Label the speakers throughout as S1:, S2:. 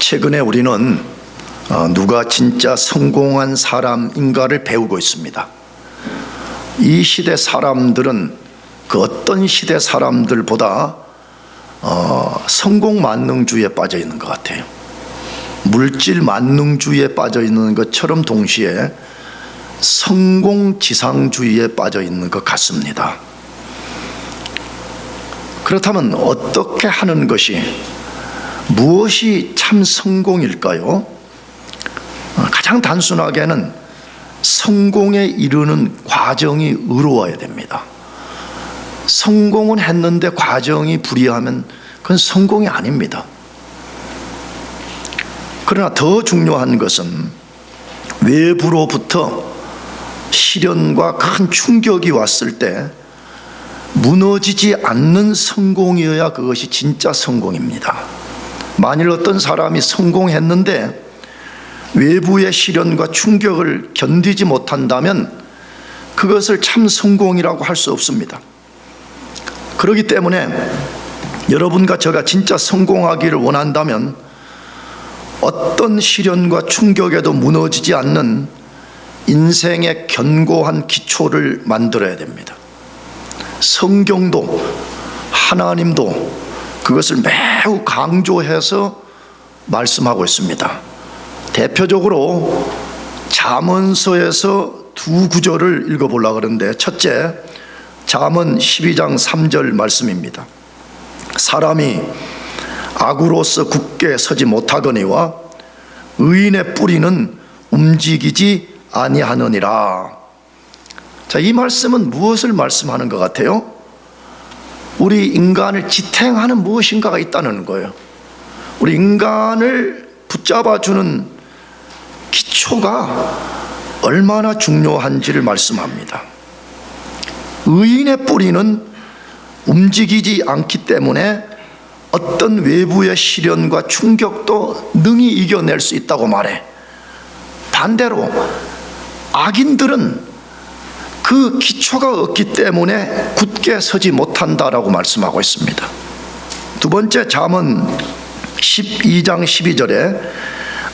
S1: 최근에 우리는 누가 진짜 성공한 사람인가를 배우고 있습니다. 이 시대 사람들은 그 어떤 시대 사람들보다 성공 만능주의에 빠져 있는 것 같아요. 물질 만능주의에 빠져 있는 것처럼 동시에 성공 지상주의에 빠져 있는 것 같습니다. 그렇다면 어떻게 하는 것이, 무엇이 참 성공일까요? 가장 단순하게는 성공에 이르는 과정이 의로워야 됩니다. 성공은 했는데 과정이 불이하면 그건 성공이 아닙니다. 그러나 더 중요한 것은 외부로부터 시련과 큰 충격이 왔을 때 무너지지 않는 성공이어야 그것이 진짜 성공입니다. 만일 어떤 사람이 성공했는데 외부의 시련과 충격을 견디지 못한다면 그것을 참 성공이라고 할 수 없습니다. 그렇기 때문에 여러분과 제가 진짜 성공하기를 원한다면 어떤 시련과 충격에도 무너지지 않는 인생의 견고한 기초를 만들어야 됩니다. 성경도 하나님도 그것을 매우 강조해서 말씀하고 있습니다. 대표적으로 잠언서에서 두 구절을 읽어보려고 하는데, 첫째, 잠언 12장 3절 말씀입니다. 사람이 악으로서 굳게 서지 못하거니와 의인의 뿌리는 움직이지 아니하느니라. 자, 이 말씀은 무엇을 말씀하는 것 같아요? 우리 인간을 지탱하는 무엇인가가 있다는 거예요. 우리 인간을 붙잡아주는 기초가 얼마나 중요한지를 말씀합니다. 의인의 뿌리는 움직이지 않기 때문에 어떤 외부의 시련과 충격도 능히 이겨낼 수 있다고 말해. 반대로 악인들은 그 기초가 없기 때문에 굳게 서지 못한다라고 말씀하고 있습니다. 두 번째, 잠언 12장 12절에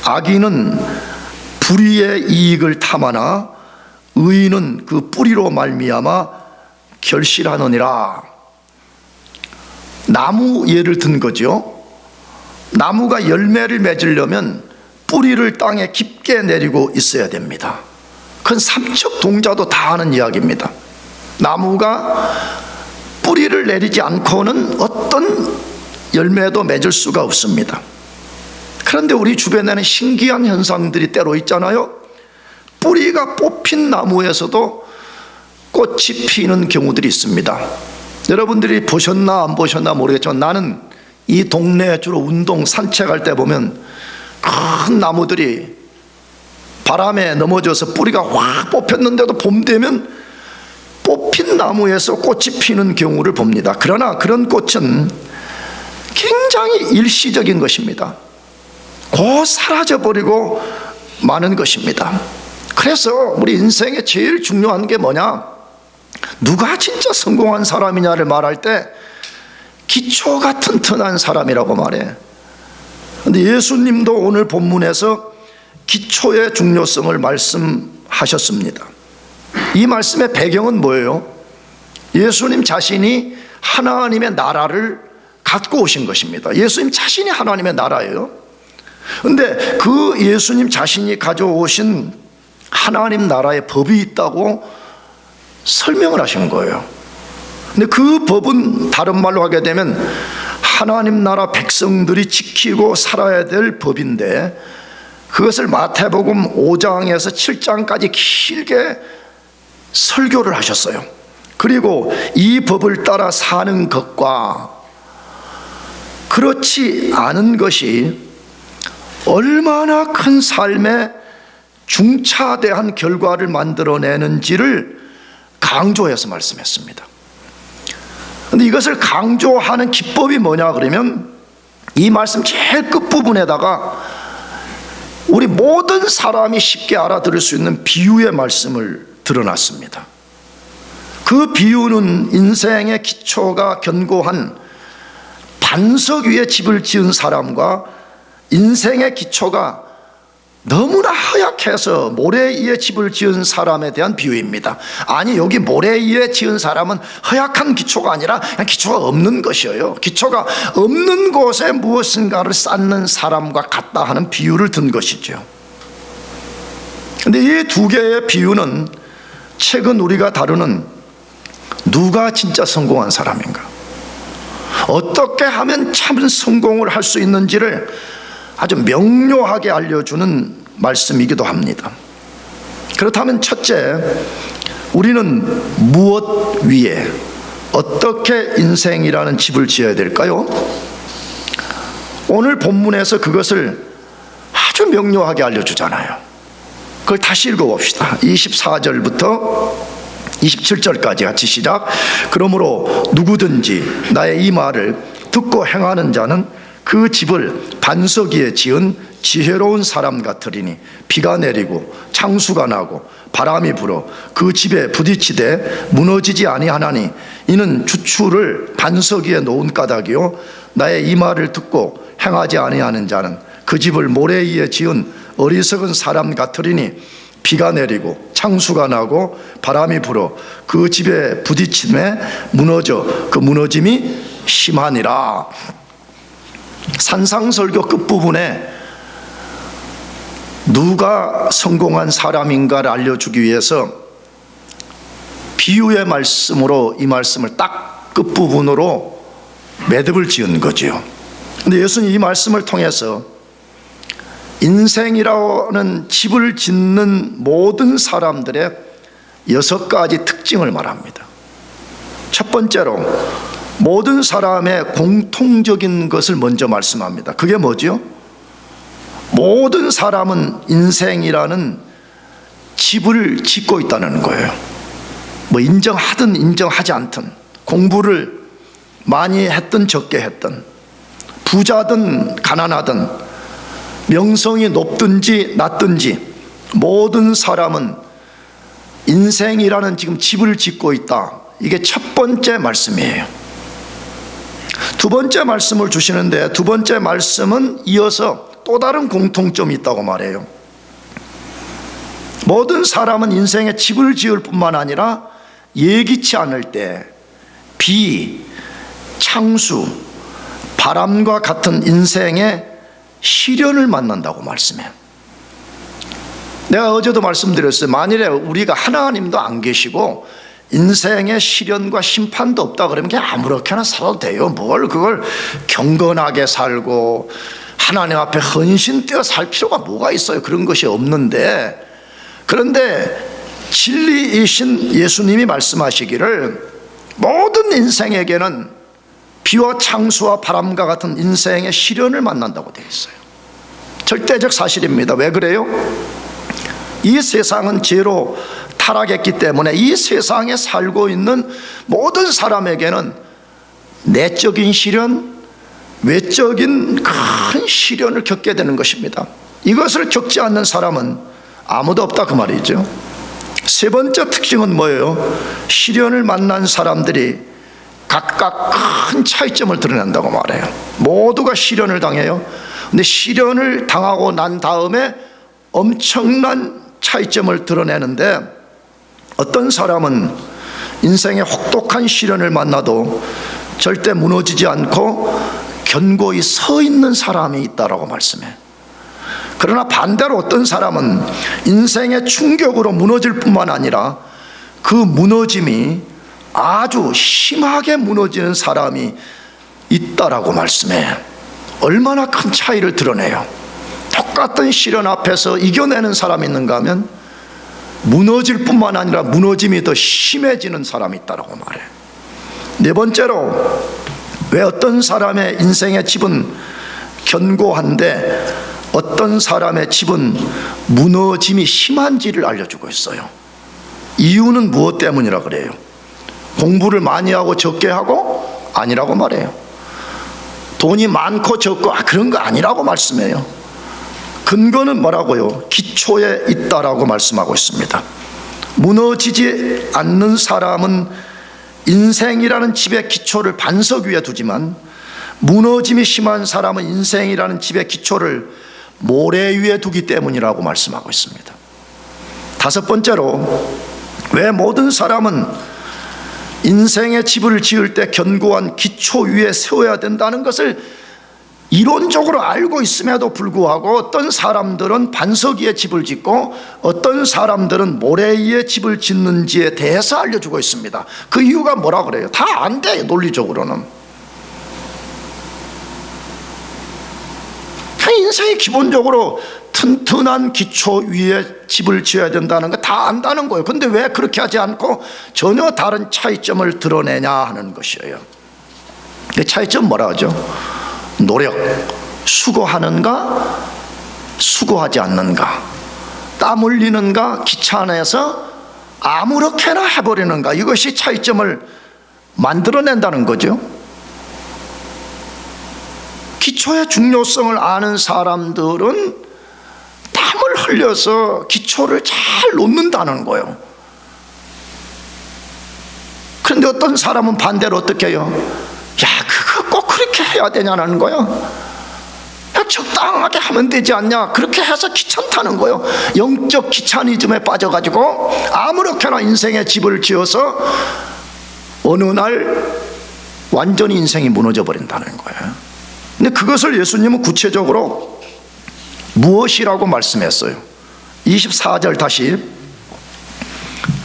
S1: 악인은 불의의 이익을 탐하나 의인은 그 뿌리로 말미암아 결실하느니라. 나무 예를 든 거죠. 나무가 열매를 맺으려면 뿌리를 땅에 깊게 내리고 있어야 됩니다. 그건 삼척 동자도 다 하는 이야기입니다. 나무가 뿌리를 내리지 않고는 어떤 열매도 맺을 수가 없습니다. 그런데 우리 주변에는 신기한 현상들이 때로 있잖아요. 뿌리가 뽑힌 나무에서도 꽃이 피는 경우들이 있습니다. 여러분들이 보셨나 안 보셨나 모르겠지만 나는 이 동네에 주로 운동 산책할 때 보면 큰 나무들이 바람에 넘어져서 뿌리가 확 뽑혔는데도 봄 되면 뽑힌 나무에서 꽃이 피는 경우를 봅니다. 그러나 그런 꽃은 굉장히 일시적인 것입니다. 곧 사라져버리고 마는 것입니다. 그래서 우리 인생에 제일 중요한 게 뭐냐? 누가 진짜 성공한 사람이냐를 말할 때 기초가 튼튼한 사람이라고 말해. 그런데 예수님도 오늘 본문에서 기초의 중요성을 말씀하셨습니다. 이 말씀의 배경은 뭐예요? 예수님 자신이 하나님의 나라를 갖고 오신 것입니다. 예수님 자신이 하나님의 나라예요. 그런데 그 예수님 자신이 가져오신 하나님 나라의 법이 있다고 설명을 하신 거예요. 근데 그 법은 다른 말로 하게 되면 하나님 나라 백성들이 지키고 살아야 될 법인데, 그것을 마태복음 5장에서 7장까지 길게 설교를 하셨어요. 그리고 이 법을 따라 사는 것과 그렇지 않은 것이 얼마나 큰 삶의 중차대한 결과를 만들어내는지를 강조해서 말씀했습니다. 그런데 이것을 강조하는 기법이 뭐냐 그러면 이 말씀 제일 끝부분에다가 우리 모든 사람이 쉽게 알아들을 수 있는 비유의 말씀을 드러났습니다. 그 비유는 인생의 기초가 견고한 반석 위에 집을 지은 사람과 인생의 기초가 너무나 허약해서 모래 위에 집을 지은 사람에 대한 비유입니다. 아니, 여기 모래 위에 지은 사람은 허약한 기초가 아니라 그냥 기초가 없는 것이에요. 기초가 없는 곳에 무엇인가를 쌓는 사람과 같다 하는 비유를 든 것이죠. 그런데 이 두 개의 비유는 최근 우리가 다루는 누가 진짜 성공한 사람인가, 어떻게 하면 참 성공을 할 수 있는지를 아주 명료하게 알려주는 말씀이기도 합니다. 그렇다면 첫째, 우리는 무엇 위에 어떻게 인생이라는 집을 지어야 될까요? 오늘 본문에서 그것을 아주 명료하게 알려주잖아요. 그걸 다시 읽어봅시다. 24절부터 27절까지 같이 시작. 그러므로 누구든지 나의 이 말을 듣고 행하는 자는 그 집을 반석 위에 지은 지혜로운 사람 같으리니 비가 내리고 창수가 나고 바람이 불어 그 집에 부딪히되 무너지지 아니하나니 이는 주추를 반석 위에 놓은 까닭이요 나의 이 말을 듣고 행하지 아니하는 자는 그 집을 모래 위에 지은 어리석은 사람 같으리니 비가 내리고 창수가 나고 바람이 불어 그 집에 부딪힘에 무너져 그 무너짐이 심하니라. 산상설교 끝부분에 누가 성공한 사람인가를 알려주기 위해서 비유의 말씀으로 이 말씀을 딱 끝부분으로 매듭을 지은 거죠. 그런데 예수님 이 말씀을 통해서 인생이라는 집을 짓는 모든 사람들의 6가지 특징을 말합니다. 첫 번째로 모든 사람의 공통적인 것을 먼저 말씀합니다. 그게 뭐죠? 모든 사람은 인생이라는 집을 짓고 있다는 거예요. 뭐 인정하든 인정하지 않든, 공부를 많이 했든 적게 했든, 부자든 가난하든, 명성이 높든지 낮든지 모든 사람은 인생이라는 지금 집을 짓고 있다. 이게 첫 번째 말씀이에요. 두 번째 말씀을 주시는데 두 번째 말씀은 이어서 또 다른 공통점이 있다고 말해요. 모든 사람은 인생에 집을 지을 뿐만 아니라 예기치 않을 때 비, 창수, 바람과 같은 인생의 시련을 만난다고 말씀해요. 내가 어제도 말씀드렸어요. 만일에 우리가 하나님도 안 계시고 인생의 시련과 심판도 없다 그러면 그냥 아무렇게나 살아도 돼요. 뭘 그걸 경건하게 살고 하나님 앞에 헌신되어 살 필요가 뭐가 있어요. 그런 것이 없는데, 그런데 진리이신 예수님이 말씀하시기를 모든 인생에게는 비와 창수와 바람과 같은 인생의 시련을 만난다고 되어 있어요. 절대적 사실입니다. 왜 그래요? 이 세상은 죄로 타락했기 때문에 이 세상에 살고 있는 모든 사람에게는 내적인 시련, 외적인 큰 시련을 겪게 되는 것입니다. 이것을 겪지 않는 사람은 아무도 없다 그 말이죠. 세 번째 특징은 뭐예요? 시련을 만난 사람들이 각각 큰 차이점을 드러낸다고 말해요. 모두가 시련을 당해요. 근데 시련을 당하고 난 다음에 엄청난 차이점을 드러내는데, 어떤 사람은 인생의 혹독한 시련을 만나도 절대 무너지지 않고 견고히 서 있는 사람이 있다라고 말씀해요. 그러나 반대로 어떤 사람은 인생의 충격으로 무너질 뿐만 아니라 그 무너짐이 아주 심하게 무너지는 사람이 있다라고 말씀해요. 얼마나 큰 차이를 드러내요. 똑같은 시련 앞에서 이겨내는 사람이 있는가 하면 무너질 뿐만 아니라 무너짐이 더 심해지는 사람이 있다고 말해요. 네 번째로 왜 어떤 사람의 인생의 집은 견고한데 어떤 사람의 집은 무너짐이 심한지를 알려주고 있어요. 이유는 무엇 때문이라 그래요? 공부를 많이 하고 적게 하고? 아니라고 말해요. 돈이 많고 적고 그런 거 아니라고 말씀해요. 근거는 뭐라고요? 기초에 있다라고 말씀하고 있습니다. 무너지지 않는 사람은 인생이라는 집의 기초를 반석 위에 두지만 무너짐이 심한 사람은 인생이라는 집의 기초를 모래 위에 두기 때문이라고 말씀하고 있습니다. 다섯 번째로, 왜 모든 사람은 인생의 집을 지을 때 견고한 기초 위에 세워야 된다는 것을 이론적으로 알고 있음에도 불구하고 어떤 사람들은 반석 위에 집을 짓고 어떤 사람들은 모래 위에 집을 짓는지에 대해서 알려주고 있습니다. 그 이유가 뭐라 그래요? 다 안 돼요, 논리적으로는. 인생이 기본적으로 튼튼한 기초 위에 집을 지어야 된다는 거 다 안다는 거예요. 근데 왜 그렇게 하지 않고 전혀 다른 차이점을 드러내냐 하는 것이에요. 그 차이점 뭐라 하죠? 노력, 수고하는가, 수고하지 않는가, 땀 흘리는가, 귀찮아서 아무렇게나 해버리는가, 이것이 차이점을 만들어낸다는 거죠. 기초의 중요성을 아는 사람들은 땀을 흘려서 기초를 잘 놓는다는 거예요. 그런데 어떤 사람은 반대로 어떻게 해요? 야, 그거 꼭 그렇게 해야 되냐는 거야. 야, 적당하게 하면 되지 않냐, 그렇게 해서 귀찮다는 거예요. 영적 귀차니즘에 빠져가지고 아무렇게나 인생의 집을 지어서 어느 날 완전히 인생이 무너져 버린다는 거예요. 근데 그것을 예수님은 구체적으로 무엇이라고 말씀했어요? 24절 다시,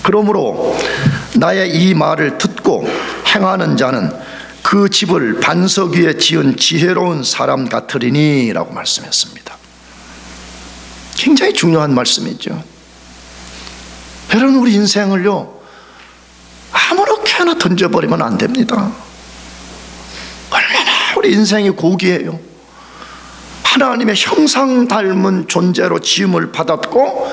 S1: 그러므로 나의 이 말을 듣고 행하는 자는 그 집을 반석 위에 지은 지혜로운 사람 같으리니 라고 말씀했습니다. 굉장히 중요한 말씀이죠. 여러분, 우리 인생을요 아무렇게나 던져버리면 안 됩니다. 얼마나 우리 인생이 고귀해요. 하나님의 형상 닮은 존재로 지음을 받았고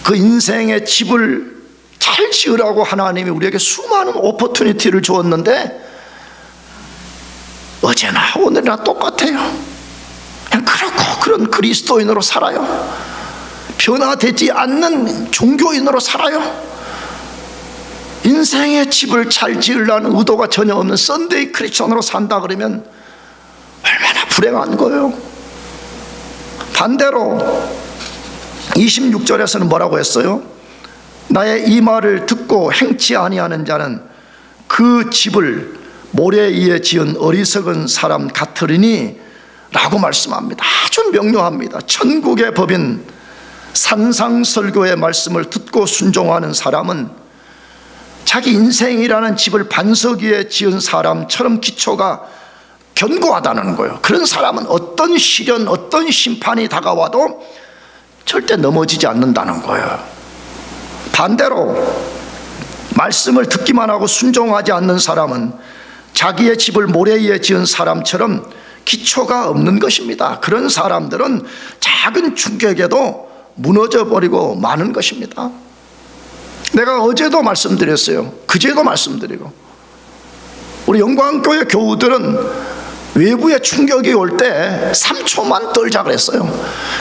S1: 그 인생의 집을 잘 지으라고 하나님이 우리에게 수많은 오퍼튜니티를 주었는데 어제나 오늘이나 똑같아요. 그냥 그렇고 그런 그리스도인으로 살아요. 변화되지 않는 종교인으로 살아요. 인생의 집을 잘 지으려는 의도가 전혀 없는 썬데이 크리스천으로 산다 그러면 얼마나 불행한 거예요. 반대로 26절에서는 뭐라고 했어요? 나의 이 말을 듣고 행치 아니하는 자는 그 집을 모래 위에 지은 어리석은 사람 같으리니 라고 말씀합니다. 아주 명료합니다. 천국의 법인 산상설교의 말씀을 듣고 순종하는 사람은 자기 인생이라는 집을 반석 위에 지은 사람처럼 기초가 견고하다는 거예요. 그런 사람은 어떤 시련, 어떤 심판이 다가와도 절대 넘어지지 않는다는 거예요. 반대로 말씀을 듣기만 하고 순종하지 않는 사람은 자기의 집을 모래 위에 지은 사람처럼 기초가 없는 것입니다. 그런 사람들은 작은 충격에도 무너져 버리고 마는 것입니다. 내가 어제도 말씀드렸어요. 그제도 말씀드리고, 우리 영광교회 교우들은 외부의 충격이 올 때 3초만 떨자 그랬어요.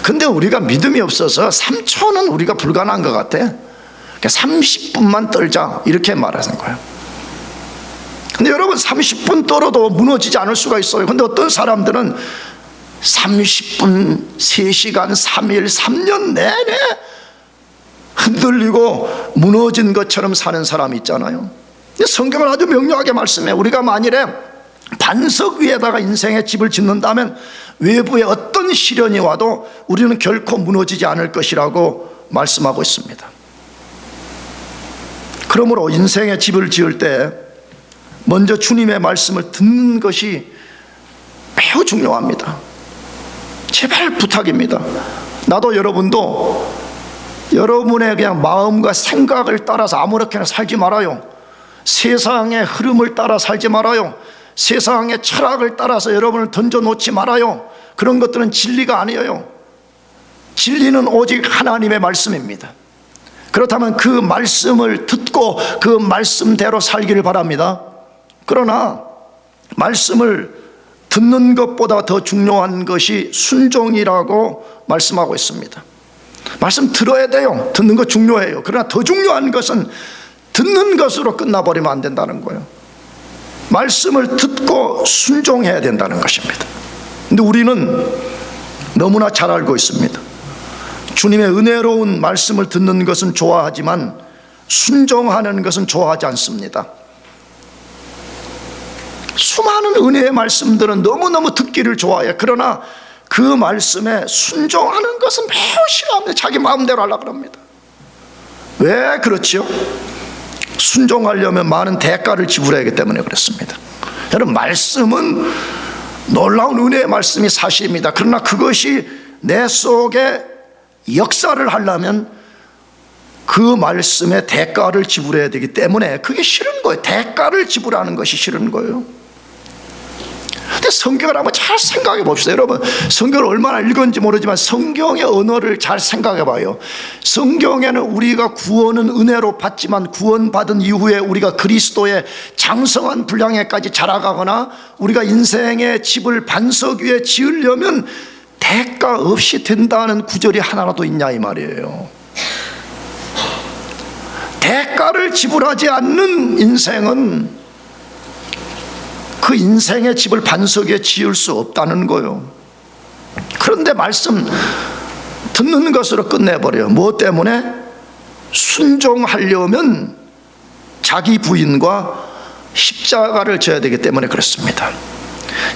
S1: 근데 우리가 믿음이 없어서 3초는 우리가 불가능한 것 같아. 그러니까 30분만 떨자 이렇게 말하는 거예요. 근데 여러분, 30분 떨어도 무너지지 않을 수가 있어요. 근데 어떤 사람들은 30분, 3시간, 3일, 3년 내내 흔들리고 무너진 것처럼 사는 사람이 있잖아요. 성경은 아주 명료하게 말씀해. 우리가 만일에 반석 위에다가 인생의 집을 짓는다면 외부에 어떤 시련이 와도 우리는 결코 무너지지 않을 것이라고 말씀하고 있습니다. 그러므로 인생의 집을 지을 때 먼저 주님의 말씀을 듣는 것이 매우 중요합니다. 제발 부탁입니다. 나도 여러분도 여러분의 그냥 마음과 생각을 따라서 아무렇게나 살지 말아요. 세상의 흐름을 따라 살지 말아요. 세상의 철학을 따라서 여러분을 던져놓지 말아요. 그런 것들은 진리가 아니에요. 진리는 오직 하나님의 말씀입니다. 그렇다면 그 말씀을 듣고 그 말씀대로 살기를 바랍니다. 그러나 말씀을 듣는 것보다 더 중요한 것이 순종이라고 말씀하고 있습니다. 말씀 들어야 돼요. 듣는 것 중요해요. 그러나 더 중요한 것은 듣는 것으로 끝나버리면 안 된다는 거예요. 말씀을 듣고 순종해야 된다는 것입니다. 근데 우리는 너무나 잘 알고 있습니다. 주님의 은혜로운 말씀을 듣는 것은 좋아하지만 순종하는 것은 좋아하지 않습니다. 수많은 은혜의 말씀들은 너무너무 듣기를 좋아해요. 그러나 그 말씀에 순종하는 것은 매우 싫어합니다. 자기 마음대로 하려고 합니다. 왜 그렇죠? 순종하려면 많은 대가를 지불해야 하기 때문에 그렇습니다. 여러분, 말씀은 놀라운 은혜의 말씀이 사실입니다. 그러나 그것이 내 속에 역사를 하려면 그 말씀에 대가를 지불해야 되기 때문에 그게 싫은 거예요. 대가를 지불하는 것이 싫은 거예요. 근데 성경을 한번 잘 생각해 봅시다. 여러분, 성경을 얼마나 읽었는지 모르지만 성경의 언어를 잘 생각해 봐요. 성경에는 우리가 구원은 은혜로 받지만 구원받은 이후에 우리가 그리스도의 장성한 분량에까지 자라가거나 우리가 인생의 집을 반석 위에 지으려면 대가 없이 된다는 구절이 하나라도 있냐 이 말이에요. 대가를 지불하지 않는 인생은 그 인생의 집을 반석 위에 지을 수 없다는 거예요. 그런데 말씀 듣는 것으로 끝내버려요. 무엇 때문에? 순종하려면 자기 부인과 십자가를 져야 되기 때문에 그렇습니다.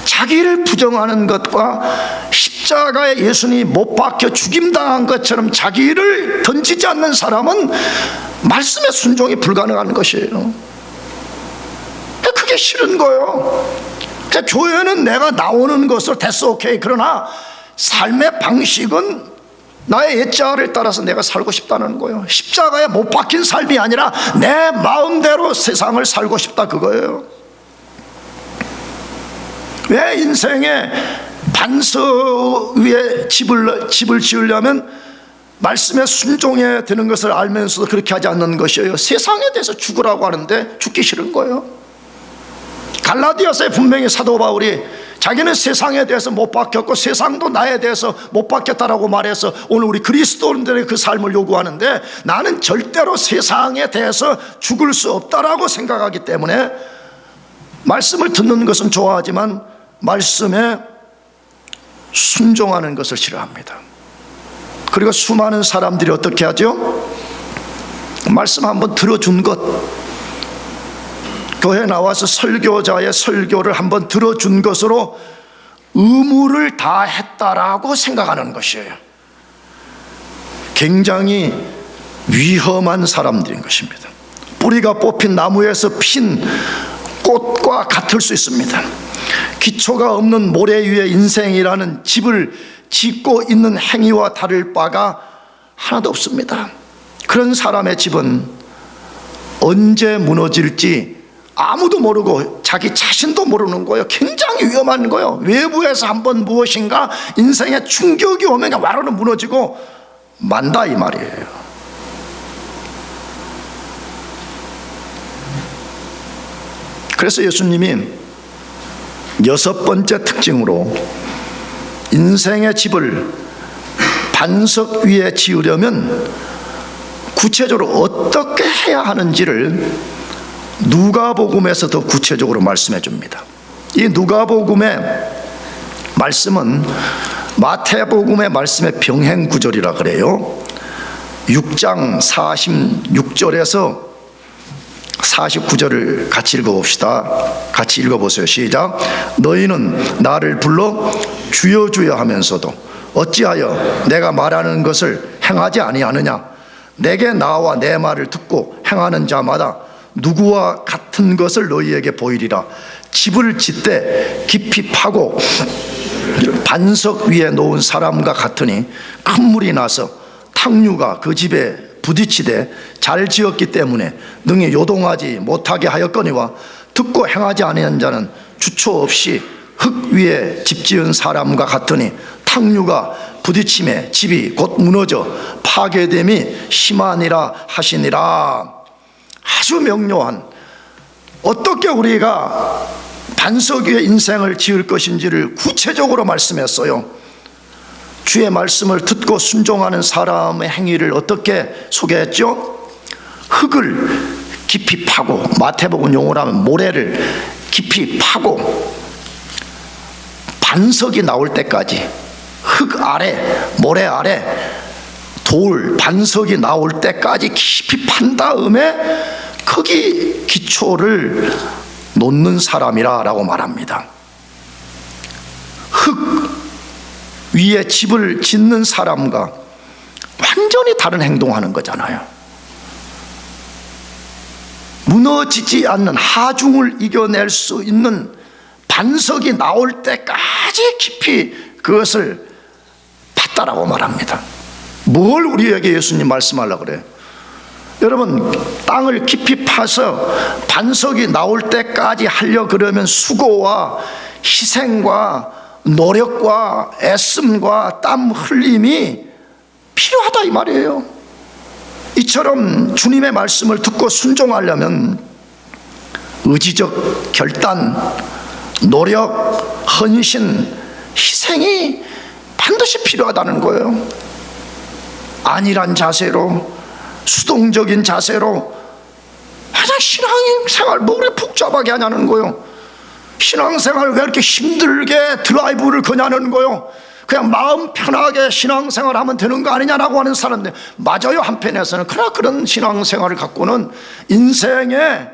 S1: 자기를 부정하는 것과 십자가에 예수님이 못 박혀 죽임당한 것처럼 자기를 던지지 않는 사람은 말씀의 순종이 불가능한 것이에요. 그게 싫은 거예요. 그러니까 교회는 내가 나오는 것으로 됐어, 오케이. 그러나 삶의 방식은 나의 옛자를 따라서 내가 살고 싶다는 거예요. 십자가에 못 박힌 삶이 아니라 내 마음대로 세상을 살고 싶다, 그거예요. 왜 인생의 반석 위에 집을 지으려면 말씀에 순종해야 되는 것을 알면서도 그렇게 하지 않는 것이에요. 세상에 대해서 죽으라고 하는데 죽기 싫은 거예요. 갈라디아서에 분명히 사도 바울이 자기는 세상에 대해서 못 박혔고 세상도 나에 대해서 못 박혔다라고 말해서 오늘 우리 그리스도인들의 그 삶을 요구하는데, 나는 절대로 세상에 대해서 죽을 수 없다라고 생각하기 때문에 말씀을 듣는 것은 좋아하지만 말씀에 순종하는 것을 싫어합니다. 그리고 수많은 사람들이 어떻게 하죠? 말씀 한번 들어준 것, 교회에 나와서 설교자의 설교를 한번 들어준 것으로 의무를 다했다라고 생각하는 것이에요. 굉장히 위험한 사람들인 것입니다. 뿌리가 뽑힌 나무에서 핀 꽃과 같을 수 있습니다. 기초가 없는 모래 위에 인생이라는 집을 짓고 있는 행위와 다를 바가 하나도 없습니다. 그런 사람의 집은 언제 무너질지 아무도 모르고 자기 자신도 모르는 거예요. 굉장히 위험한 거예요. 외부에서 한번 무엇인가 인생에 충격이 오면 와로는 무너지고 만다 이 말이에요. 그래서 예수님이 6번째 특징으로 인생의 집을 반석 위에 지으려면 구체적으로 어떻게 해야 하는지를 누가복음에서 더 구체적으로 말씀해 줍니다. 이 누가복음의 말씀은 마태복음의 말씀의 병행 구절이라 그래요. 6장 46절에서 49절을 같이 읽어봅시다. 같이 읽어보세요. 시작. 너희는 나를 불러 주여 주여 하면서도 어찌하여 내가 말하는 것을 행하지 아니하느냐? 내게 나와 내 말을 듣고 행하는 자마다 누구와 같은 것을 너희에게 보이리라. 집을 짓되 깊이 파고 반석 위에 놓은 사람과 같으니 큰 물이 나서 탕류가 그 집에 부딪히되 잘 지었기 때문에 능히 요동하지 못하게 하였거니와 듣고 행하지 아니한 자는 주초 없이 흙 위에 집 지은 사람과 같으니 탕류가 부딪힘에 집이 곧 무너져 파괴됨이 심하니라 하시니라. 아주 명료한, 어떻게 우리가 반석 위에 인생을 지을 것인지를 구체적으로 말씀했어요. 주의 말씀을 듣고 순종하는 사람의 행위를 어떻게 소개했죠? 흙을 깊이 파고, 마태복음 용어로 하면 모래를 깊이 파고 반석이 나올 때까지, 흙 아래, 모래 아래 돌 반석이 나올 때까지 깊이 판 다음에 거기 기초를 놓는 사람이라고 말합니다. 흙 위에 집을 짓는 사람과 완전히 다른 행동하는 거잖아요. 무너지지 않는, 하중을 이겨낼 수 있는 반석이 나올 때까지 깊이 그것을 팠다라고 말합니다. 뭘 우리에게 예수님 말씀하려고 그래요? 여러분, 땅을 깊이 파서 반석이 나올 때까지 하려 그러면 수고와 희생과 노력과 애씀과 땀 흘림이 필요하다 이 말이에요. 이처럼 주님의 말씀을 듣고 순종하려면 의지적 결단, 노력, 헌신, 희생이 반드시 필요하다는 거예요. 안일한 자세로, 수동적인 자세로, 그냥 신앙생활 뭐 그렇게 복잡하게 하냐는 거예요. 신앙생활 왜 이렇게 힘들게 드라이브를 거냐는 거예요. 그냥 마음 편하게 신앙생활 하면 되는 거 아니냐라고 하는 사람들 맞아요. 한편에서는. 그러나 그런 신앙생활을 갖고는 인생의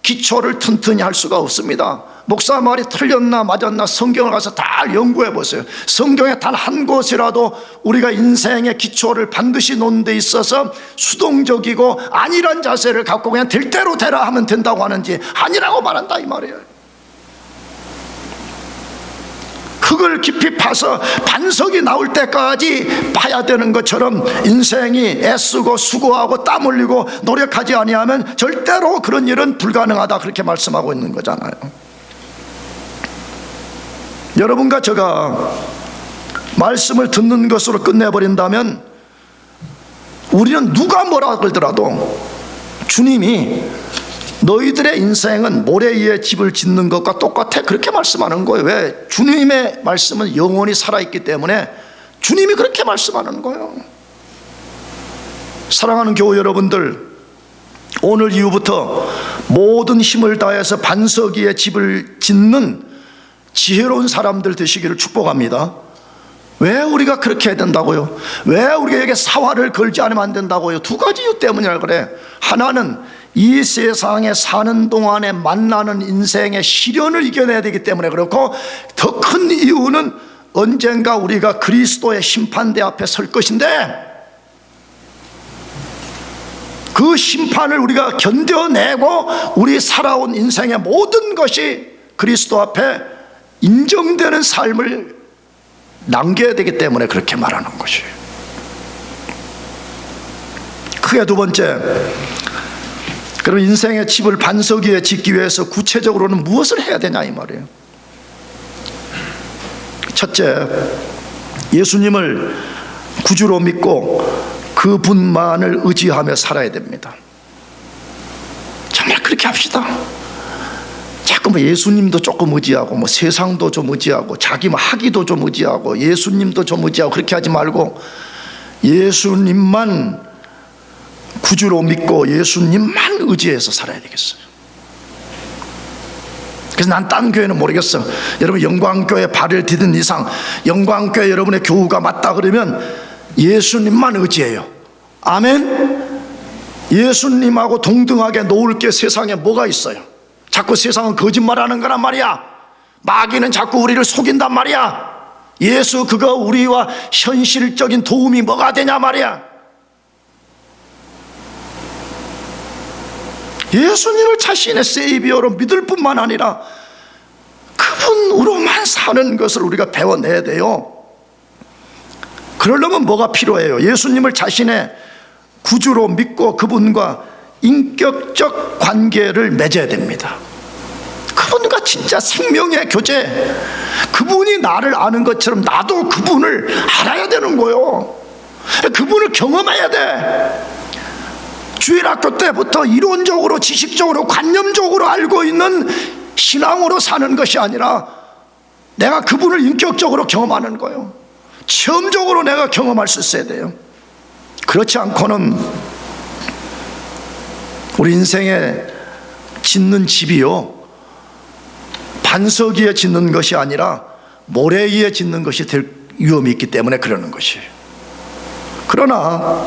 S1: 기초를 튼튼히 할 수가 없습니다. 목사 말이 틀렸나 맞았나 성경을 가서 다 연구해 보세요. 성경에 단 한 곳이라도 우리가 인생의 기초를 반드시 놓는 데 있어서 수동적이고 안일한 자세를 갖고 그냥 될 대로 되라 하면 된다고 하는지 아니라고 말한다 이 말이에요. 흙을 깊이 파서 반석이 나올 때까지 파야 되는 것처럼 인생이 애쓰고 수고하고 땀 흘리고 노력하지 아니하면 절대로 그런 일은 불가능하다, 그렇게 말씀하고 있는 거잖아요. 여러분과 제가 말씀을 듣는 것으로 끝내버린다면 우리는 누가 뭐라 그러더라도 주님이 너희들의 인생은 모래 위에 집을 짓는 것과 똑같아, 그렇게 말씀하는 거예요. 왜? 주님의 말씀은 영원히 살아있기 때문에 주님이 그렇게 말씀하는 거예요. 사랑하는 교우 여러분들, 오늘 이후부터 모든 힘을 다해서 반석 위에 집을 짓는 지혜로운 사람들 되시기를 축복합니다. 왜 우리가 그렇게 해야 된다고요? 왜 우리에게 사활을 걸지 않으면 안 된다고요? 두 가지 이유 때문이라 그래. 하나는 이 세상에 사는 동안에 만나는 인생의 시련을 이겨내야 되기 때문에 그렇고, 더 큰 이유는 언젠가 우리가 그리스도의 심판대 앞에 설 것인데 그 심판을 우리가 견뎌내고 우리 살아온 인생의 모든 것이 그리스도 앞에 인정되는 삶을 남겨야 되기 때문에 그렇게 말하는 것이에요. 크게 두 번째, 그럼 인생의 집을 반석 위에 짓기 위해서 구체적으로는 무엇을 해야 되냐 이 말이에요. 첫째, 예수님을 구주로 믿고 그분만을 의지하며 살아야 됩니다. 정말 그렇게 합시다. 자꾸 뭐 예수님도 조금 의지하고 뭐 세상도 좀 의지하고 자기 뭐 학위도 좀 의지하고 예수님도 좀 의지하고 그렇게 하지 말고 예수님만 구주로 믿고 예수님만 의지해서 살아야 되겠어요. 그래서 난 딴 교회는 모르겠어. 여러분 영광교회 발을 디딘 이상 영광교회 여러분의 교우가 맞다 그러면 예수님만 의지해요. 아멘. 예수님하고 동등하게 놓을 게 세상에 뭐가 있어요? 자꾸 세상은 거짓말하는 거란 말이야. 마귀는 자꾸 우리를 속인단 말이야. 예수 그거 우리와 현실적인 도움이 뭐가 되냐 말이야. 예수님을 자신의 세이비어로 믿을 뿐만 아니라 그분으로만 사는 것을 우리가 배워내야 돼요. 그러려면 뭐가 필요해요? 예수님을 자신의 구주로 믿고 그분과 인격적 관계를 맺어야 됩니다. 그분과 진짜 생명의 교제, 그분이 나를 아는 것처럼 나도 그분을 알아야 되는 거예요. 그분을 경험해야 돼. 주일학교 때부터 이론적으로 지식적으로 관념적으로 알고 있는 신앙으로 사는 것이 아니라 내가 그분을 인격적으로 경험하는 거예요. 체험적으로 내가 경험할 수 있어야 돼요. 그렇지 않고는 우리 인생에 짓는 집이요, 반석 위에 짓는 것이 아니라 모래 위에 짓는 것이 될 위험이 있기 때문에 그러는 것이에요. 그러나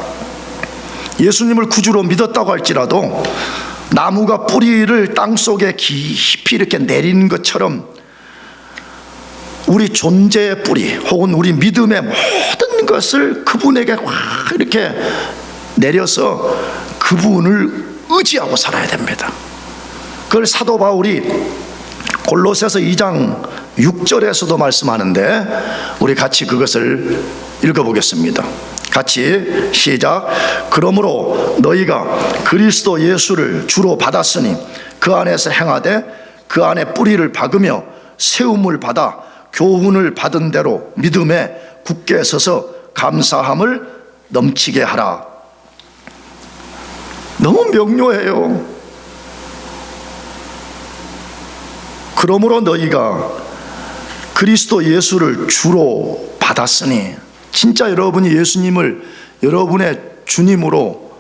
S1: 예수님을 구주로 믿었다고 할지라도 나무가 뿌리를 땅속에 깊이 이렇게 내리는 것처럼 우리 존재의 뿌리 혹은 우리 믿음의 모든 것을 그분에게 확 이렇게 내려서 그분을 의지하고 살아야 됩니다. 그걸 사도 바울이 골로새서 2장 6절에서도 말씀하는데 우리 같이 그것을 읽어보겠습니다. 같이 시작. 그러므로 너희가 그리스도 예수를 주로 받았으니 그 안에서 행하되 그 안에 뿌리를 박으며 세움을 받아 교훈을 받은 대로 믿음에 굳게 서서 감사함을 넘치게 하라. 너무 명료해요. 그러므로 너희가 그리스도 예수를 주로 받았으니, 진짜 여러분이 예수님을 여러분의 주님으로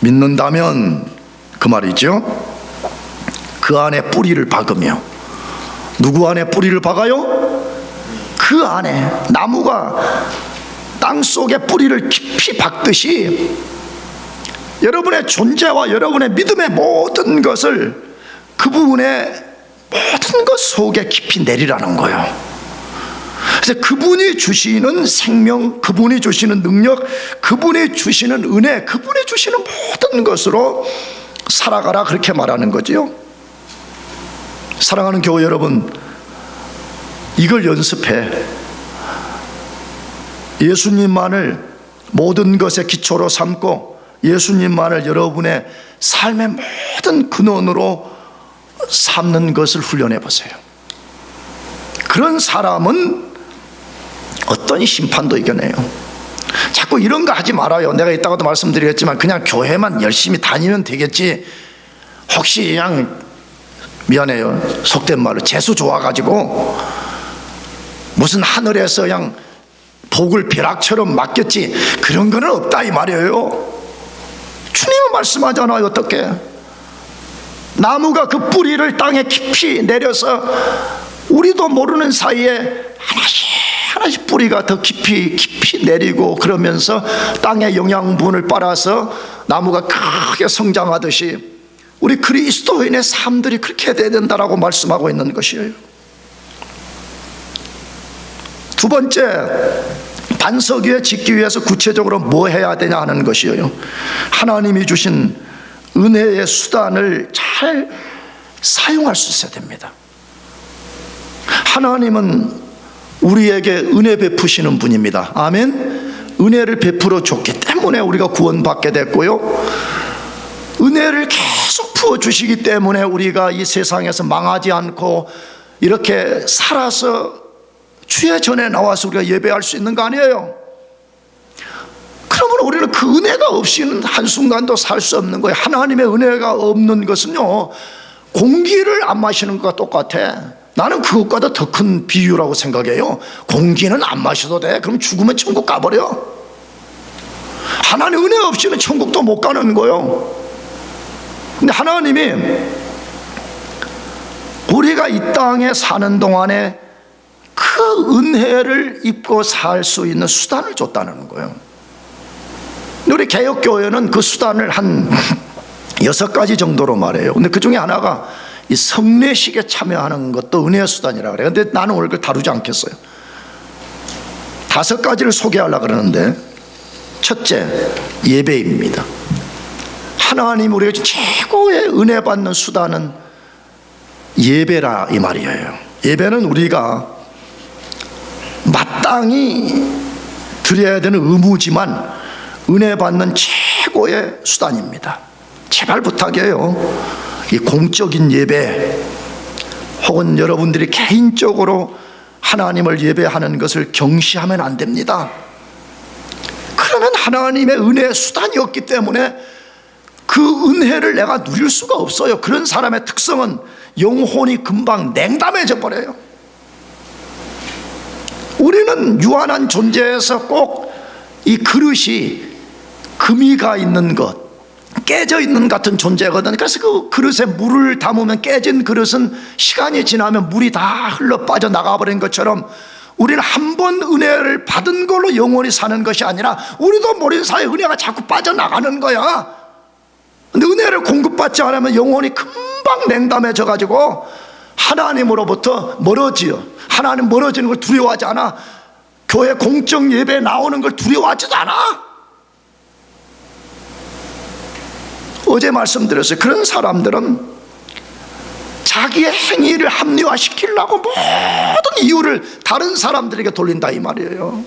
S1: 믿는다면 그 말이죠. 그 안에 뿌리를 박으며, 누구 안에 뿌리를 박아요? 그 안에, 나무가 땅속에 뿌리를 깊이 박듯이 여러분의 존재와 여러분의 믿음의 모든 것을 그분의 모든 것 속에 깊이 내리라는 거예요. 그래서 그분이 주시는 생명, 그분이 주시는 능력, 그분이 주시는 은혜, 그분이 주시는 모든 것으로 살아가라, 그렇게 말하는 거지요. 사랑하는 교회 여러분, 이걸 연습해. 예수님만을 모든 것의 기초로 삼고 예수님만을 여러분의 삶의 모든 근원으로 삼는 것을 훈련해 보세요. 그런 사람은 어떤 심판도 이겨내요. 자꾸 이런 거 하지 말아요. 내가 이따가도 말씀드리겠지만 그냥 교회만 열심히 다니면 되겠지, 혹시 그냥 미안해요, 속된 말로 재수 좋아가지고 무슨 하늘에서 그냥 복을 벼락처럼 맡겼지, 그런 거는 없다 이 말이에요. 주님은 말씀하잖아요. 어떻게 나무가 그 뿌리를 땅에 깊이 내려서 우리도 모르는 사이에 하나씩 하나씩 뿌리가 더 깊이 내리고, 그러면서 땅의 영양분을 빨아서 나무가 크게 성장하듯이 우리 그리스도인의 삶들이 그렇게 돼야 된다라고 말씀하고 있는 것이에요. 두 번째, 반석 위에 짓기 위해서 구체적으로 뭐 해야 되냐 하는 것이에요. 하나님이 주신 은혜의 수단을 잘 사용할 수 있어야 됩니다. 하나님은 우리에게 은혜 베푸시는 분입니다. 아멘. 은혜를 베풀어 줬기 때문에 우리가 구원받게 됐고요, 은혜를 계속 부어주시기 때문에 우리가 이 세상에서 망하지 않고 이렇게 살아서 주의 전에 나와서 우리가 예배할 수 있는 거 아니에요? 그러면 우리는 그 은혜가 없이는 한순간도 살 수 없는 거예요. 하나님의 은혜가 없는 것은요, 공기를 안 마시는 것과 똑같아. 나는 그것보다 더 큰 비유라고 생각해요. 공기는 안 마셔도 돼. 그럼 죽으면 천국 가버려. 하나님 은혜 없이는 천국도 못 가는 거예요. 근데 하나님이 우리가 이 땅에 사는 동안에 그 은혜를 입고 살 수 있는 수단을 줬다는 거예요. 우리 개혁교회는 그 수단을 한 6가지 정도로 말해요. 근데 그 중에 하나가 이 성례식에 참여하는 것도 은혜의 수단이라고 그래요. 근데 나는 오늘 그걸 다루지 않겠어요. 5가지를 소개하려고 그러는데, 첫째, 예배입니다. 하나님 우리가 최고의 은혜 받는 수단은 예배라 이 말이에요. 예배는 우리가 마땅히 드려야 되는 의무지만 은혜 받는 최고의 수단입니다. 제발 부탁이에요. 이 공적인 예배 혹은 여러분들이 개인적으로 하나님을 예배하는 것을 경시하면 안 됩니다. 그러면 하나님의 은혜의 수단이었기 때문에 그 은혜를 내가 누릴 수가 없어요. 그런 사람의 특성은 영혼이 금방 냉담해져 버려요. 우리는 유한한 존재에서 꼭 이 그릇이 금이 가 있는 것, 깨져 있는 같은 존재거든. 그래서 그 그릇에 물을 담으면 깨진 그릇은 시간이 지나면 물이 다 흘러 빠져 나가버린 것처럼 우리는 한 번 은혜를 받은 걸로 영원히 사는 것이 아니라 우리도 모르는 사이에 은혜가 자꾸 빠져나가는 거야. 근데 은혜를 공급받지 않으면 영혼이 금방 냉담해져 가지고 하나님으로부터 멀어지요. 하나님 멀어지는 걸 두려워하지 않아. 교회 공적 예배에 나오는 걸 두려워하지도 않아. 어제 말씀드렸어요. 그런 사람들은 자기의 행위를 합리화시키려고 모든 이유를 다른 사람들에게 돌린다 이 말이에요.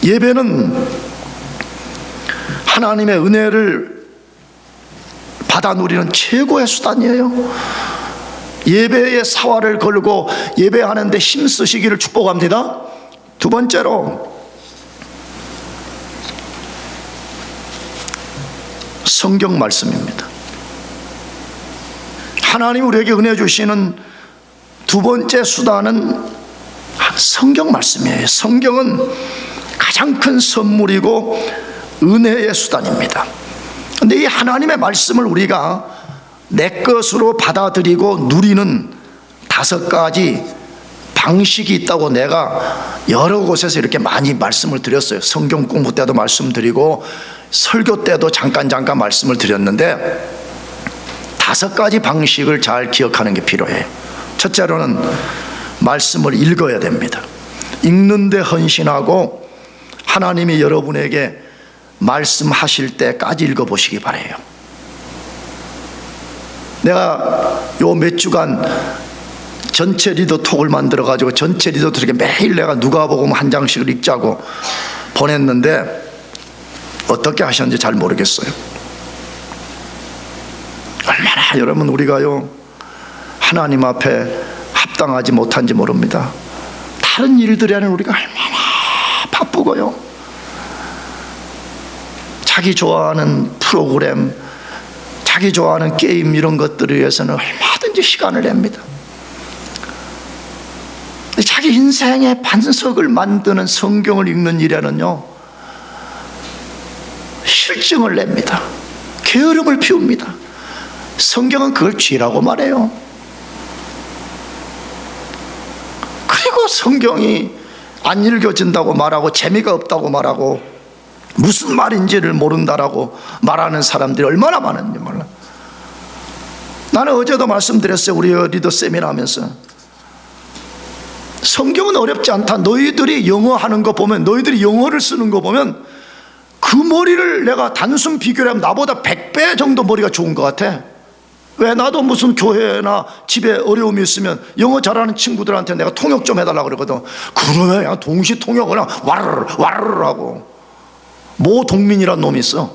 S1: 예배는 하나님의 은혜를 받아 누리는 최고의 수단이에요. 예배의 사활을 걸고 예배하는 데 힘쓰시기를 축복합니다. 두 번째로 성경 말씀입니다. 하나님 우리에게 은혜 주시는 두 번째 수단은 성경 말씀이에요. 성경은 가장 큰 선물이고 은혜의 수단입니다. 그런데 이 하나님의 말씀을 우리가 내 것으로 받아들이고 누리는 5가지 방식이 있다고 내가 여러 곳에서 이렇게 많이 말씀을 드렸어요. 성경 공부 때도 말씀드리고 설교 때도 잠깐 말씀을 드렸는데 5가지 방식을 잘 기억하는 게 필요해요. 첫째로는 말씀을 읽어야 됩니다. 읽는 데 헌신하고 하나님이 여러분에게 말씀하실 때까지 읽어보시기 바라요. 내가 요 몇 주간 전체 리더톡을 만들어가지고 전체 리더들에게 매일 내가 누가복음 한 장씩을 읽자고 보냈는데 어떻게 하셨는지 잘 모르겠어요. 얼마나 여러분 우리가요 하나님 앞에 합당하지 못한지 모릅니다. 다른 일들이 아니라 우리가 얼마나 바쁘고요, 자기 좋아하는 프로그램, 자기 좋아하는 게임 이런 것들을 위해서는 얼마든지 시간을 냅니다. 자기 인생의 반석을 만드는 성경을 읽는 일에는요 실증을 냅니다. 게으름을 피웁니다. 성경은 그걸 죄라고 말해요. 그리고 성경이 안 읽어진다고 말하고 재미가 없다고 말하고 무슨 말인지를 모른다라고 말하는 사람들이 얼마나 많은지 몰라. 나는 어제도 말씀드렸어요. 우리 리더 세미나 하면서 성경은 어렵지 않다. 너희들이 영어 하는 거 보면, 너희들이 영어를 쓰는 거 보면 그 머리를 내가 단순 비교를 하면 나보다 100배 정도 머리가 좋은 것 같아. 왜? 나도 무슨 교회나 집에 어려움이 있으면 영어 잘하는 친구들한테 내가 통역 좀 해달라고 그러거든. 그러면 그냥 동시 통역을 그냥 와르르 하고. 모 동민이란 놈이 있어.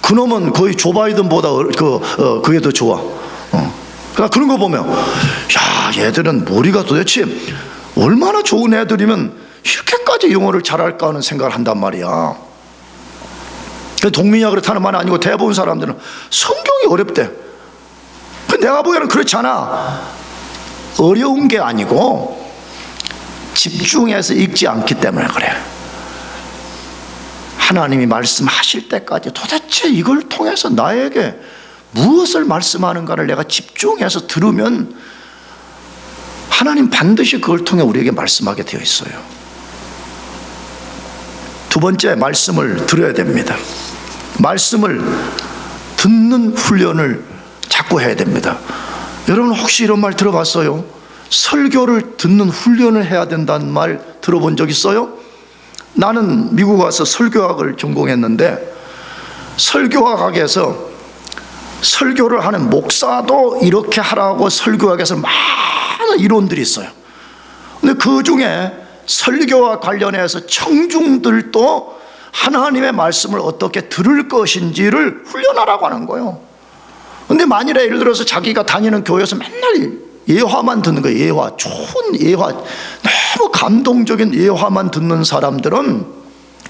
S1: 그 놈은 거의 조 바이든보다 그게 더 좋아. 그러니까 그런 거 보면 야, 얘들은 머리가 도대체 얼마나 좋은 애들이면 이렇게까지 영어를 잘할까 하는 생각을 한단 말이야. 동민이가 그렇다는 말은 아니고 대부분 사람들은 성경이 어렵대. 내가 보기에는 그렇지 않아. 어려운 게 아니고 집중해서 읽지 않기 때문에 그래. 하나님이 말씀하실 때까지 도대체 이걸 통해서 나에게 무엇을 말씀하는가를 내가 집중해서 들으면 하나님 반드시 그걸 통해 우리에게 말씀하게 되어 있어요. 두 번째, 말씀을 들어야 됩니다. 말씀을 듣는 훈련을 자꾸 해야 됩니다. 여러분 혹시 이런 말 들어봤어요? 설교를 듣는 훈련을 해야 된다는 말 들어본 적 있어요? 나는 미국 와서 설교학을 전공했는데 설교학에서 설교를 하는 목사도 이렇게 하라고 설교학에서 많은 이론들이 있어요. 근데 그 중에 설교와 관련해서 청중들도 하나님의 말씀을 어떻게 들을 것인지를 훈련하라고 하는 거예요. 근데 만일에 예를 들어서 자기가 다니는 교회에서 맨날 예화만 듣는 거예요. 예화, 좋은 예화, 너무 감동적인 예화만 듣는 사람들은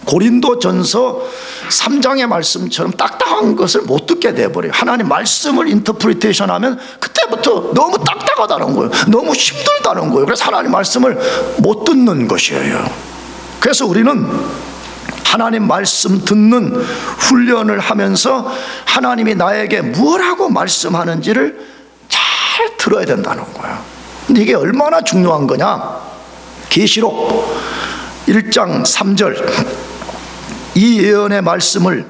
S1: 고린도전서 3장의 말씀처럼 딱딱한 것을 못 듣게 돼버려요. 하나님 말씀을 인터프리테이션 하면 그때부터 너무 딱딱하다는 거예요. 너무 힘들다는 거예요. 그래서 하나님 말씀을 못 듣는 것이에요. 그래서 우리는 하나님 말씀 듣는 훈련을 하면서 하나님이 나에게 뭐라고 말씀하는지를 잘 들어야 된다는 거야. 근데 이게 얼마나 중요한 거냐? 계시록 1장 3절, 이 예언의 말씀을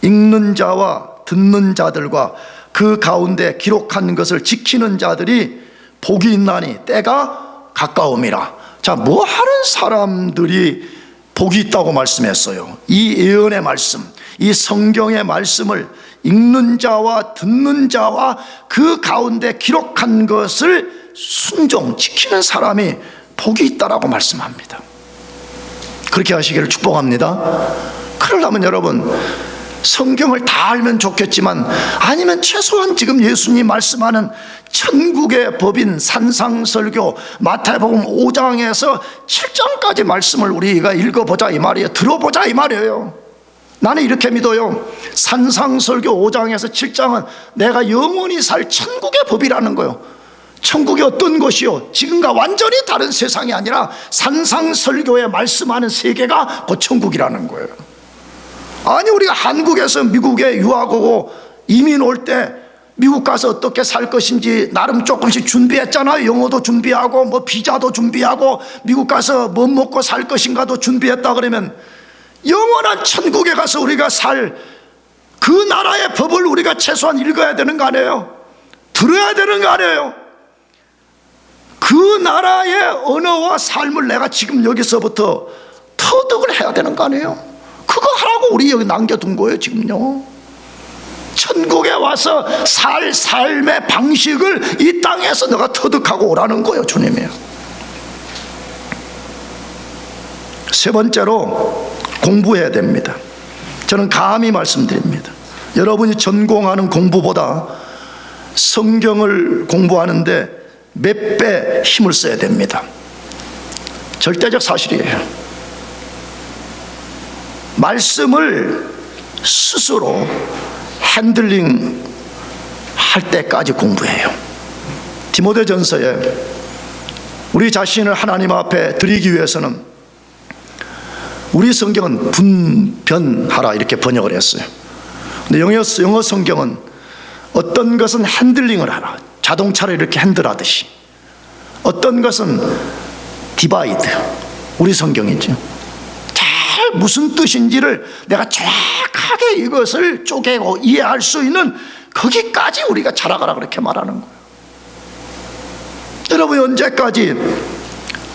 S1: 읽는 자와 듣는 자들과 그 가운데 기록한 것을 지키는 자들이 복이 있나니 때가 가까움이라. 자, 뭐 하는 사람들이 복이 있다고 말씀했어요? 이 예언의 말씀, 이 성경의 말씀을 읽는 자와 듣는 자와 그 가운데 기록한 것을 순종 지키는 사람이 복이 있다라고 말씀합니다. 그렇게 하시기를 축복합니다. 그러려면 여러분, 성경을 다 알면 좋겠지만, 아니면 최소한 지금 예수님 말씀하는 천국의 법인 산상설교 마태복음 5장에서 7장까지 말씀을 우리가 읽어보자 이 말이에요. 들어보자 이 말이에요. 나는 이렇게 믿어요. 산상설교 5장에서 7장은 내가 영원히 살 천국의 법이라는 거예요. 천국이 어떤 것이요? 지금과 완전히 다른 세상이 아니라 산상설교에 말씀하는 세계가 곧 천국이라는 거예요. 아니, 우리가 한국에서 미국에 유학 오고 이민 올 때 미국 가서 어떻게 살 것인지 나름 조금씩 준비했잖아요. 영어도 준비하고 뭐 비자도 준비하고 미국 가서 뭐 먹고 살 것인가도 준비했다. 그러면 영원한 천국에 가서 우리가 살 그 나라의 법을 우리가 최소한 읽어야 되는 거 아니에요? 들어야 되는 거 아니에요? 그 나라의 언어와 삶을 내가 지금 여기서부터 터득을 해야 되는 거 아니에요? 그거 하라고 우리 여기 남겨둔 거예요 지금요. 천국에 와서 살 삶의 방식을 이 땅에서 너가 터득하고 오라는 거예요, 주님이요. 세 번째로 공부해야 됩니다. 저는 감히 말씀드립니다. 여러분이 전공하는 공부보다 성경을 공부하는데 몇 배 힘을 써야 됩니다. 절대적 사실이에요. 말씀을 스스로 핸들링 할 때까지 공부해요. 디모데전서에 우리 자신을 하나님 앞에 드리기 위해서는, 우리 성경은 분변하라 이렇게 번역을 했어요. 근데 영어 성경은 어떤 것은 핸들링을 하라, 자동차를 이렇게 핸들하듯이, 어떤 것은 디바이드, 우리 성경이죠. 잘 무슨 뜻인지를 내가 정확하게 이것을 쪼개고 이해할 수 있는 거기까지 우리가 자라가라 그렇게 말하는 거예요. 여러분, 언제까지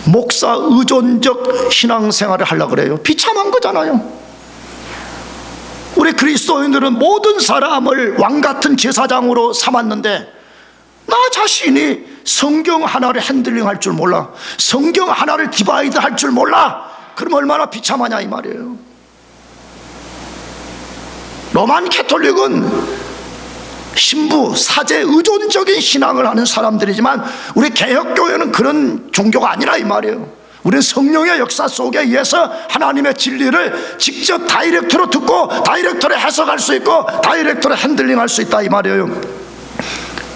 S1: 목사 의존적 신앙생활을 하려고 그래요? 비참한 거잖아요. 우리 그리스도인들은 모든 사람을 왕같은 제사장으로 삼았는데 나 자신이 성경 하나를 핸들링 할 줄 몰라, 성경 하나를 디바이드 할 줄 몰라. 그럼 얼마나 비참하냐 이 말이에요. 로만 캐톨릭은 신부, 사제 의존적인 신앙을 하는 사람들이지만 우리 개혁교회는 그런 종교가 아니라 이 말이에요. 우리는 성령의 역사 속에 의해서 하나님의 진리를 직접 다이렉트로 듣고 다이렉트로 해석할 수 있고 다이렉트로 핸들링 할 수 있다 이 말이에요.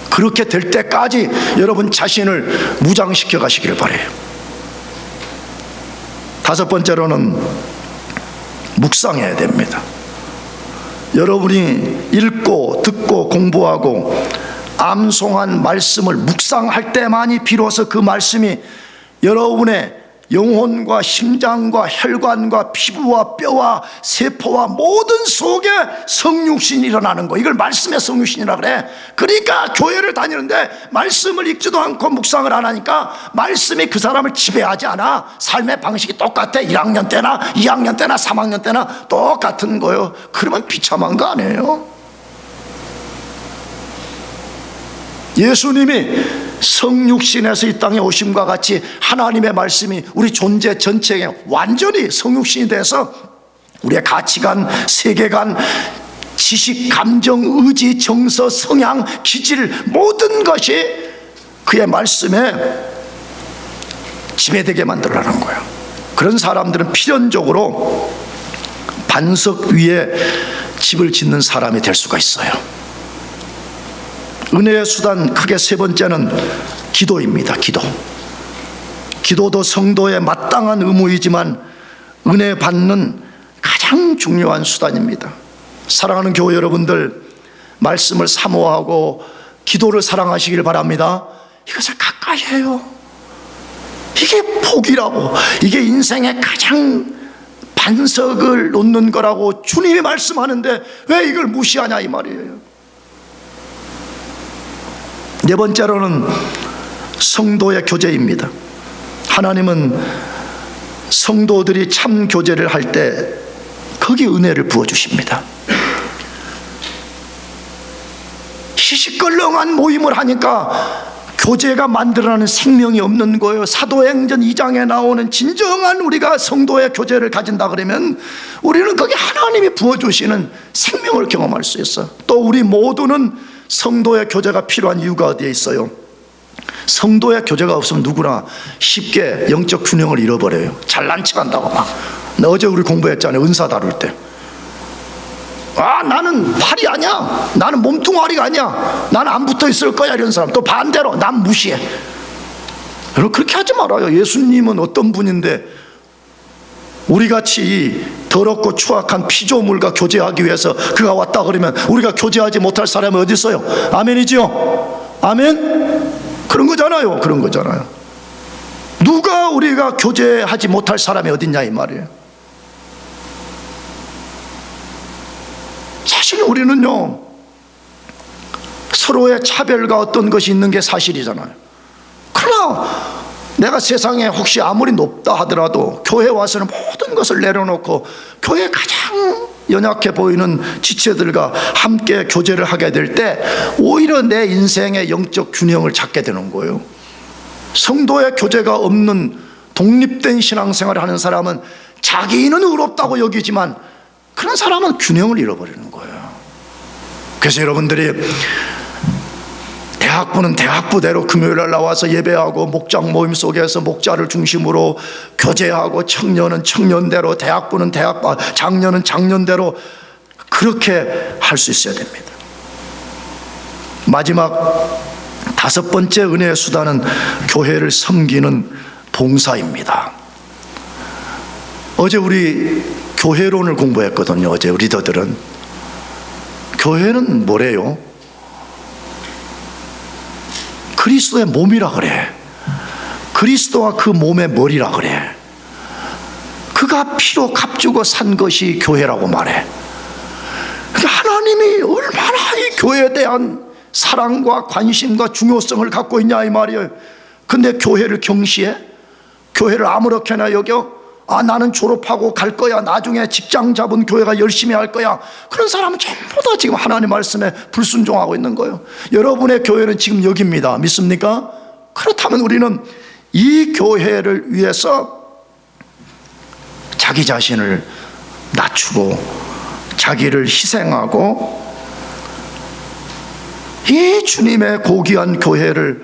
S1: 그렇게 될 때까지 여러분 자신을 무장시켜 가시기를 바라요. 다섯 번째로는 묵상해야 됩니다. 여러분이 읽고 듣고 공부하고 암송한 말씀을 묵상할 때만이 비로소 그 말씀이 여러분의 영혼과 심장과 혈관과 피부와 뼈와 세포와 모든 속에 성육신이 일어나는 거, 이걸 말씀의 성육신이라 그래. 그러니까 교회를 다니는데 말씀을 읽지도 않고 묵상을 안 하니까 말씀이 그 사람을 지배하지 않아. 삶의 방식이 똑같아. 1학년 때나 2학년 때나 3학년 때나 똑같은 거예요. 그러면 비참한 거 아니에요? 예수님이 성육신에서 이 땅에 오심과 같이 하나님의 말씀이 우리 존재 전체에 완전히 성육신이 돼서 우리의 가치관, 세계관, 지식, 감정, 의지, 정서, 성향, 기질 모든 것이 그의 말씀에 지배되게 만들어라는 거예요. 그런 사람들은 필연적으로 반석 위에 집을 짓는 사람이 될 수가 있어요. 은혜의 수단 크게 세 번째는 기도입니다. 기도도 성도의 마땅한 의무이지만 은혜 받는 가장 가장 중요한 수단입니다. 사랑하는 교회 여러분들, 말씀을 사모하고 기도를 사랑하시길 바랍니다. 이것을 가까이 해요. 이게 복이라고, 이게 인생의 가장 반석을 놓는 거라고 주님이 말씀하는데 왜 이걸 무시하냐 이 말이에요. 네 번째로는 성도의 교제입니다. 하나님은 성도들이 참 교제를 할 때 거기 은혜를 부어주십니다. 시시껄렁한 모임을 하니까 교제가 만들어내는 생명이 없는 거예요. 사도행전 2장에 나오는 진정한 우리가 성도의 교제를 가진다 그러면 우리는 거기 하나님이 부어주시는 생명을 경험할 수 있어요. 또 우리 모두는 성도의 교제가 필요한 이유가 어디에 있어요? 성도의 교제가 없으면 누구나 쉽게 영적 균형을 잃어버려요. 잘난 척한다고 막. 어제 우리 공부했잖아요. 은사 다룰 때. 나는 팔이 아니야, 나는 몸뚱아리가 아니야, 나는 안 붙어 있을 거야, 이런 사람. 또 반대로 난 무시해. 여러분 그렇게 하지 말아요. 예수님은 어떤 분인데 우리같이 더럽고 추악한 피조물과 교제하기 위해서 그가 왔다 그러면 우리가 교제하지 못할 사람이 어디 있어요? 아멘이지요? 아멘? 그런 거잖아요. 그런 거잖아요. 누가 우리가 교제하지 못할 사람이 어딨냐 이 말이에요. 사실 우리는요, 서로의 차별과 어떤 것이 있는 게 사실이잖아요. 그러나 내가 세상에 혹시 아무리 높다 하더라도 교회 와서는 모든 것을 내려놓고 교회 가장 연약해 보이는 지체들과 함께 교제를 하게 될 때 오히려 내 인생의 영적 균형을 찾게 되는 거예요. 성도의 교제가 없는 독립된 신앙생활을 하는 사람은 자기는 의롭다고 여기지만 그런 사람은 균형을 잃어버리는 거예요. 그래서 여러분들이 대학부는 대학부대로 금요일날 나와서 예배하고 목장 모임 속에서 목자를 중심으로 교제하고 청년은 청년대로 대학부는 장년은 장년대로 그렇게 할 수 있어야 됩니다. 마지막 다섯 번째 은혜의 수단은 교회를 섬기는 봉사입니다. 어제 우리 교회론을 공부했거든요. 어제 우리 리더들은 교회는 뭐래요? 그리스도의 몸이라 그래. 그리스도와 그 몸의 머리라 그래. 그가 피로 값주고 산 것이 교회라고 말해. 하나님이 얼마나 이 교회에 대한 사랑과 관심과 중요성을 갖고 있냐 이 말이에요. 근데 교회를 경시해? 교회를 아무렇게나 여겨? 나는 졸업하고 갈 거야, 나중에 직장 잡은 교회가 열심히 할 거야, 그런 사람은 전부 다 지금 하나님 말씀에 불순종하고 있는 거예요. 여러분의 교회는 지금 여기입니다. 믿습니까? 그렇다면 우리는 이 교회를 위해서 자기 자신을 낮추고 자기를 희생하고 이 주님의 고귀한 교회를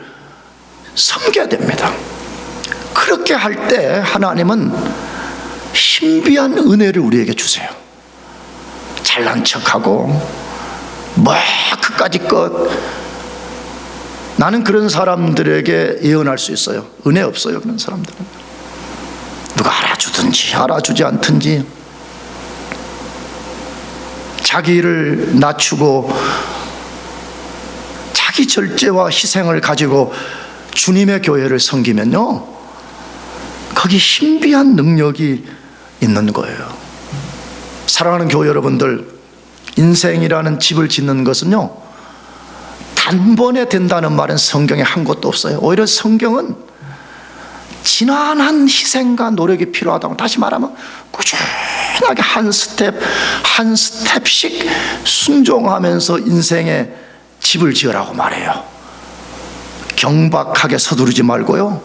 S1: 섬겨야 됩니다. 그렇게 할 때 하나님은 신비한 은혜를 우리에게 주세요. 잘난 척하고 그까짓 것, 나는 그런 사람들에게 예언할 수 있어요. 은혜 없어요. 그런 사람들은 누가 알아주든지 알아주지 않든지 자기를 낮추고 자기 절제와 희생을 가지고 주님의 교회를 섬기면요, 거기 신비한 능력이 있는 거예요. 사랑하는 교회 여러분들, 인생이라는 집을 짓는 것은요, 단번에 된다는 말은 성경에 한 곳도 없어요. 오히려 성경은 지난한 희생과 노력이 필요하다고, 다시 말하면 꾸준하게 한 스텝 한 스텝씩 순종하면서 인생의 집을 지으라고 말해요. 경박하게 서두르지 말고요,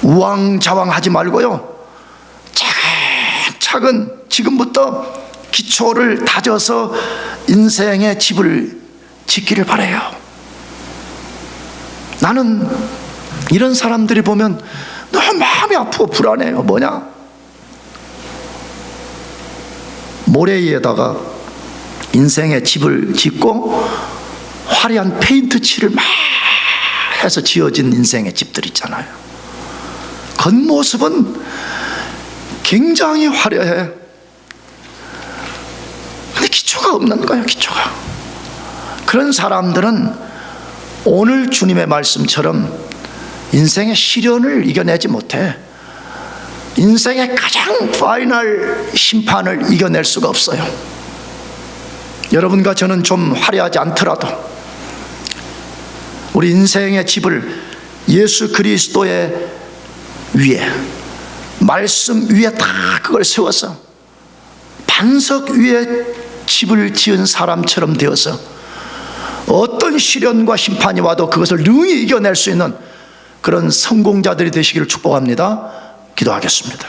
S1: 우왕좌왕하지 말고요, 차근차근 지금부터 기초를 다져서 인생의 집을 짓기를 바라요. 나는 이런 사람들이 보면 너무 마음이 아프고 불안해요. 뭐냐? 모래 위에다가 인생의 집을 짓고 화려한 페인트 칠을 막 해서 지어진 인생의 집들 있잖아요. 겉모습은 굉장히 화려해. 기초가 없는 거예요. 기초가. 그런 사람들은 오늘 주님의 말씀처럼 인생의 시련을 이겨내지 못해. 인생의 가장 파이널 심판을 이겨낼 수가 없어요. 여러분과 저는 좀 화려하지 않더라도 우리 인생의 집을 예수 그리스도의 위에, 말씀 위에 다 그걸 세워서 반석 위에 집을 지은 사람처럼 되어서 어떤 시련과 심판이 와도 그것을 능히 이겨낼 수 있는 그런 성공자들이 되시기를 축복합니다. 기도하겠습니다.